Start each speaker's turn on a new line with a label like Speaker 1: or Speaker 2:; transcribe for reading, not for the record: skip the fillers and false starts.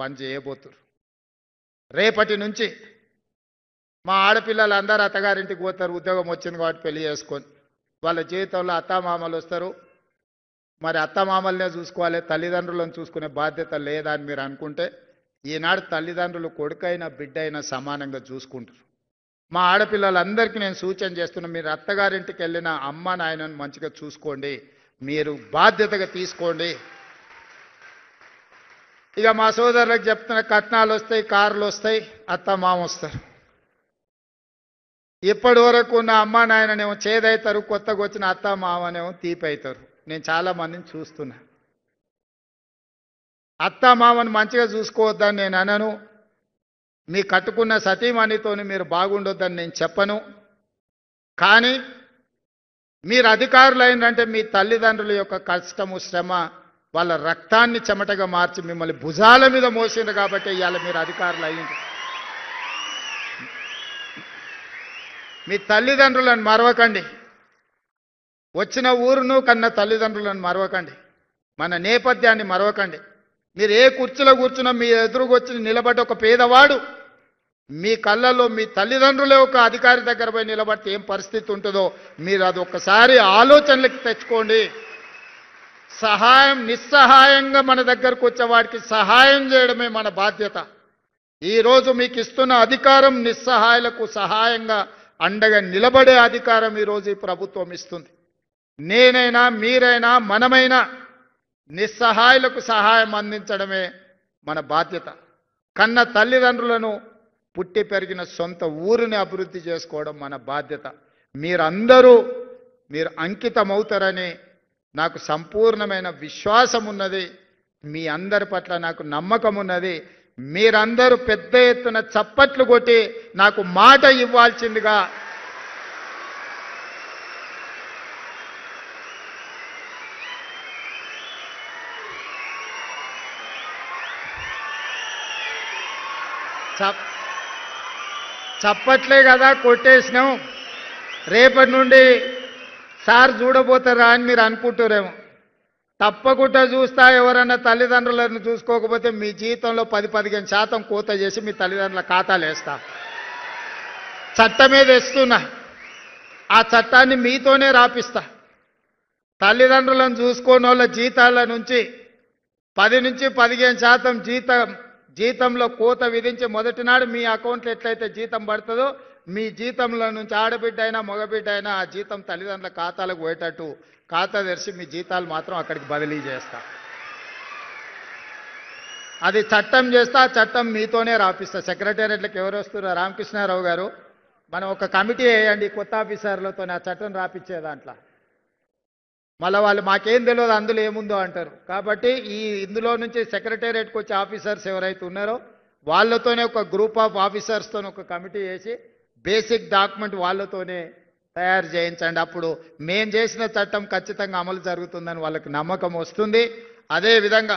Speaker 1: పని చేయబోతున్నారు. రేపటి నుంచి మా ఆడపిల్లలందరూ అత్తగారింటికి పోతారు. ఉద్యోగం వచ్చింది కాబట్టి పెళ్లి చేసుకొని వాళ్ళ జీవితంలో అత్తామామలు వస్తారు. మరి అత్తమామల్నే చూసుకోవాలి, తల్లిదండ్రులను చూసుకునే బాధ్యత లేదా అని మీరు అనుకుంటే ఈనాడు తల్లిదండ్రులు కొడుకైనా బిడ్డైనా సమానంగా చూసుకుంటారు. మా ఆడపిల్లలందరికీ నేను సూచన చేస్తున్నా, మీరు అత్తగారింటికి వెళ్ళిన అమ్మ నాయనను మంచిగా చూసుకోండి, మీరు బాధ్యతగా తీసుకోండి. ఇక మా సోదరులకు చెప్తున్న కట్నాలు వస్తాయి, కార్లు వస్తాయి, అత్తమామ వస్తారు. ఇప్పటి వరకు ఉన్న అమ్మ నాయననేమో చేదవుతారు, కొత్తగా వచ్చిన అత్తమామనేమో తీపి అవుతారు. నేను చాలా మందిని చూస్తున్నా. అత్తమామను మంచిగా చూసుకోవద్దని నేను అనను, మీ కట్టుకున్న సతీమణితోని మీరు బాగుండొద్దని నేను చెప్పను. కానీ మీరు అధికారులు అయినంటే మీ తల్లిదండ్రుల యొక్క కష్టము శ్రమ వాళ్ళ రక్తాన్ని చెమటగా మార్చి మిమ్మల్ని భుజాల మీద మోసింది కాబట్టి ఇవాళ మీరు అధికారులు అయ్యింది. మీ తల్లిదండ్రులను మరవకండి, వచ్చిన ఊరును కన్న తల్లిదండ్రులను మరవకండి, మన నేపథ్యాన్ని మరవకండి. మీరు ఏ కుర్చీలో కూర్చున్నా మీ ఎదురుకొచ్చి నిలబడ్డ ఒక పేదవాడు మీ కళ్ళల్లో మీ తల్లిదండ్రులే ఒక అధికారి దగ్గర పోయి నిలబడితే ఏం పరిస్థితి ఉంటుందో మీరు అది ఒక్కసారి ఆలోచనలకు తెచ్చుకోండి. సహాయం నిస్సహాయంగా మన దగ్గరకు వచ్చేవాడికి సహాయం చేయడమే మన బాధ్యత. ఈరోజు మీకు ఇస్తున్న అధికారం నిస్సహాయులకు సహాయంగా అండగా నిలబడే అధికారం ఈరోజు ఈ ప్రభుత్వం ఇస్తుంది. నేనైనా మీరైనా మనమైనా నిస్సహాయులకు సహాయం అందించడమే మన బాధ్యత. కన్న తల్లిదండ్రులను పుట్టి పెరిగిన సొంత ఊరిని అభివృద్ధి చేసుకోవడం మన బాధ్యత. మీరు అంకితమవుతారని నాకు సంపూర్ణమైన విశ్వాసం ఉన్నది. మీ అందరి పట్ల నాకు నమ్మకం ఉన్నది. మీరందరూ పెద్ద ఎత్తున చప్పట్లు కొట్టి నాకు మాట ఇవ్వాల్సిందిగా చప్పట్లే కదా కొట్టేసినాం. రేపటి నుండి సార్ చూడబోతారా అని మీరు అనుకుంటారేమో. తప్పకుండా చూస్తా. ఎవరన్నా తల్లిదండ్రులను చూసుకోకపోతే మీ జీవితంలో 10-15% కోత చేసి మీ తల్లిదండ్రుల ఖాతాలు వేస్తా. చట్టమే తెస్తున్నా, ఆ చట్టాన్ని మీతోనే రాపిస్తా. తల్లిదండ్రులను చూసుకోని వాళ్ళ జీతాల నుంచి 10-15% జీతంలో కోత విధించి మొదటి నాడు మీ అకౌంట్లో ఎట్లయితే జీతం పడుతుందో మీ జీతంలో నుంచి ఆడబిడ్డ అయినా మగబిడ్డ అయినా ఆ జీతం తల్లిదండ్రుల ఖాతాలకు పోయేటట్టు ఖాతా తెరిచి మీ జీతాలు మాత్రం అక్కడికి బదిలీ చేస్తా. అది చట్టం చేస్తా, ఆ చట్టం మీతోనే రాపిస్తా. సెక్రటేరియట్లకు ఎవరు వస్తున్నారో రామకృష్ణారావు గారు, మనం ఒక కమిటీ వేయండి కొత్త ఆఫీసర్లతో ఆ చట్టం రాపిచ్చే దాంట్లో. మళ్ళీ వాళ్ళు మాకేం తెలియదు అందులో ఏముందో అంటారు. కాబట్టి ఇందులో నుంచి సెక్రటేరియట్కి వచ్చే ఆఫీసర్స్ ఎవరైతే ఉన్నారో వాళ్ళతోనే ఒక గ్రూప్ ఆఫ్ ఆఫీసర్స్తో ఒక కమిటీ వేసి బేసిక్ డాక్యుమెంట్ వాళ్ళతోనే తయారు చేయించండి. అప్పుడు మేం చేసిన చట్టం ఖచ్చితంగా అమలు జరుగుతుందని వాళ్ళకి నమ్మకం వస్తుంది. అదేవిధంగా